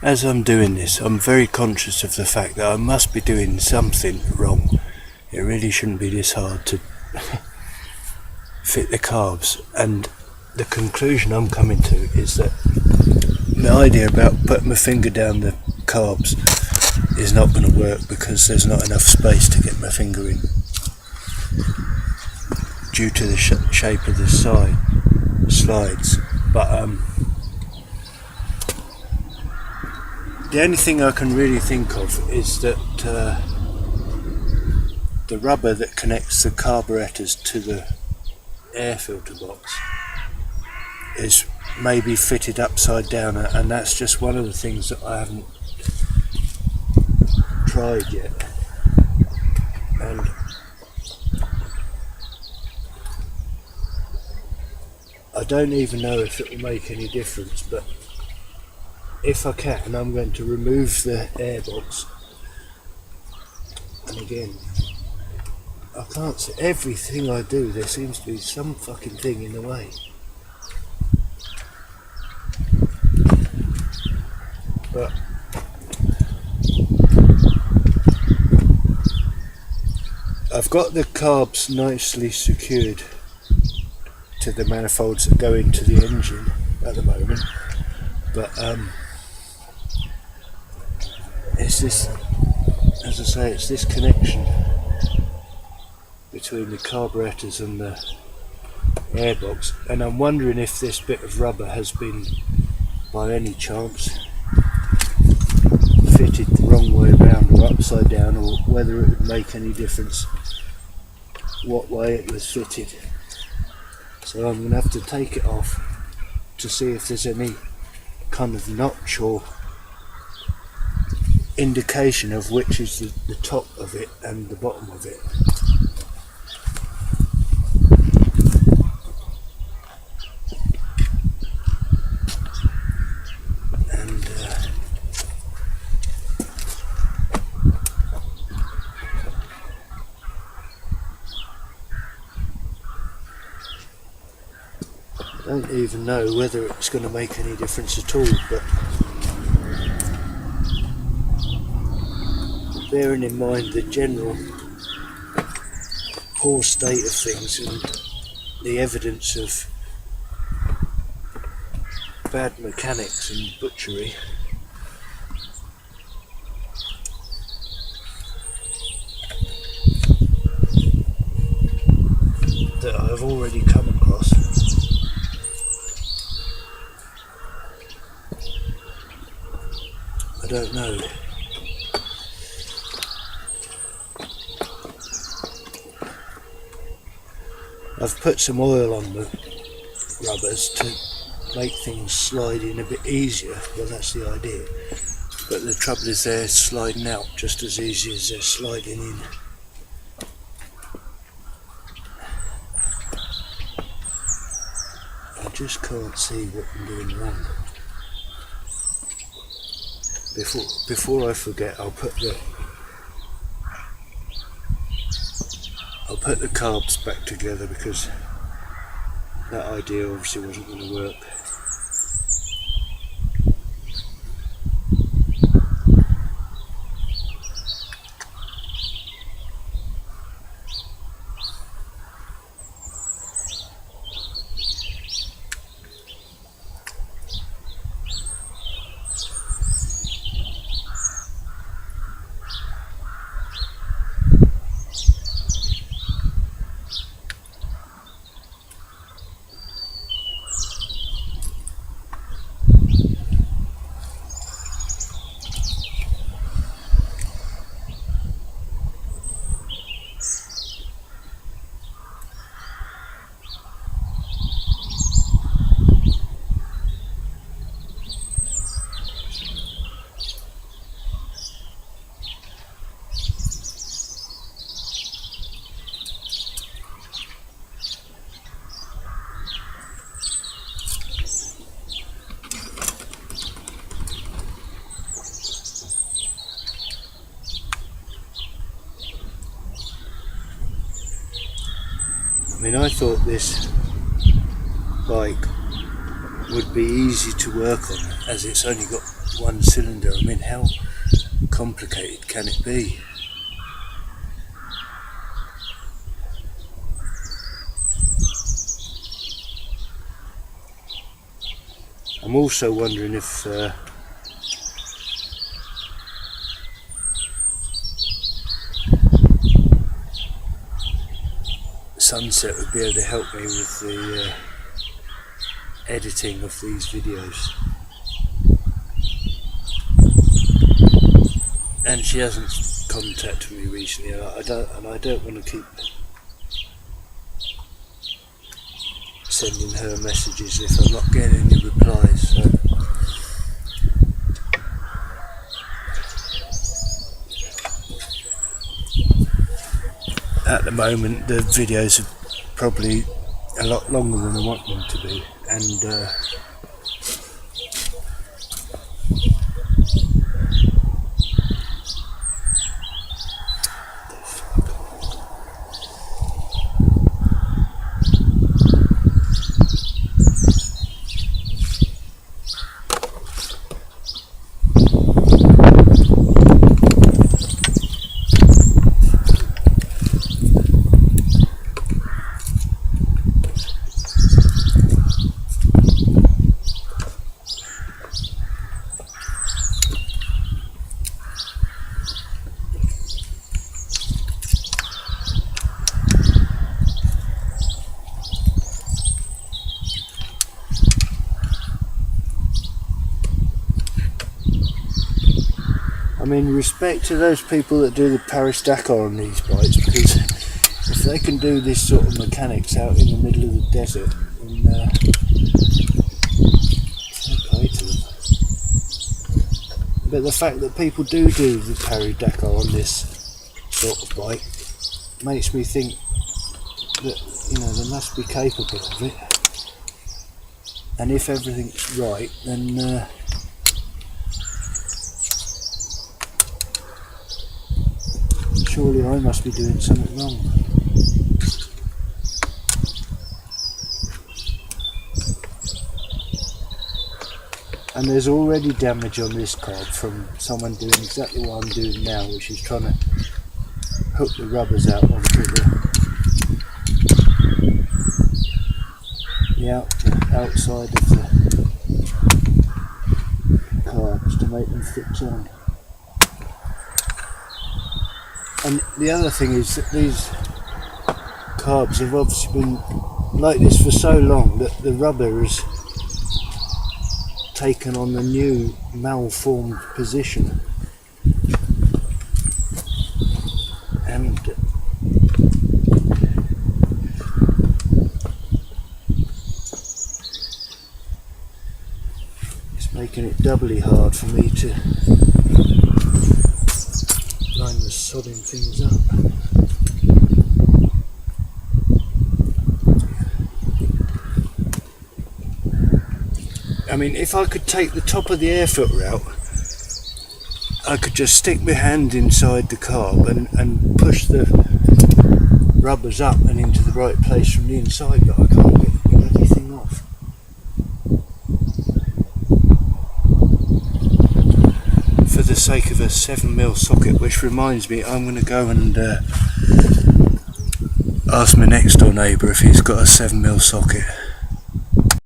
As I'm doing this, I'm very conscious of the fact that I must be doing something wrong. It really shouldn't be this hard to fit the carbs, and the conclusion I'm coming to is that the idea about putting my finger down the carbs is not going to work because there's not enough space to get my finger in due to the shape of the slides. But the only thing I can really think of is that the rubber that connects the carburetors to the air filter box is maybe fitted upside down, and that's just one of the things that I haven't tried yet. And I don't even know if it will make any difference, but if I can, I'm going to remove the airbox. And again, I can't see everything I do, there seems to be some fucking thing in the way. But I've got the carbs nicely secured to the manifolds that go into the engine at the moment, but it's this, as I say, it's this connection between the carburetors and the airbox, and I'm wondering if this bit of rubber has been, by any chance, fitted the wrong way around or upside down, or whether it would make any difference what way it was fitted. So I'm going to have to take it off to see if there's any kind of notch or indication of which is the top of it and the bottom of it. I don't even know whether it's going to make any difference at all, but bearing in mind the general poor state of things and the evidence of bad mechanics and butchery, that I've already come across, I don't know. I've put some oil on the rubbers to make things slide in a bit easier. Well, that's the idea. But the trouble is they're sliding out just as easy as they're sliding in. I just can't see what I'm doing wrong. Before I forget, I'll put the carbs back together, because that idea obviously wasn't going to work. I mean, I thought this bike would be easy to work on, as it's only got one cylinder. I mean, how complicated can it be? I'm also wondering if Sunset would be able to help me with the editing of these videos. And she hasn't contacted me recently. I don't want to keep sending her messages if I'm not getting any replies. So at the moment the videos are probably a lot longer than I want them to be, and I mean, respect to those people that do the Paris-Dakar on these bikes, because if they can do this sort of mechanics out in the middle of the desert, then fair play to them. But the fact that people do the Paris-Dakar on this sort of bike makes me think that, you know, they must be capable of it. And if everything's right, then surely I must be doing something wrong. And there's already damage on this carb from someone doing exactly what I'm doing now, which is trying to hook the rubbers out onto the outside of the carbs to make them fix on. And the other thing is that these carbs have obviously been like this for so long that the rubber has taken on the new malformed position, and it's making it doubly hard for me to line the sodding things up. I mean, if I could take the top of the airfoot route, I could just stick my hand inside the carb and push the rubbers up and into the right place from the inside, but I can't get the bloody thing off. For the sake of a 7mm socket, which reminds me, I'm going to go and ask my next door neighbour if he's got a 7mm socket.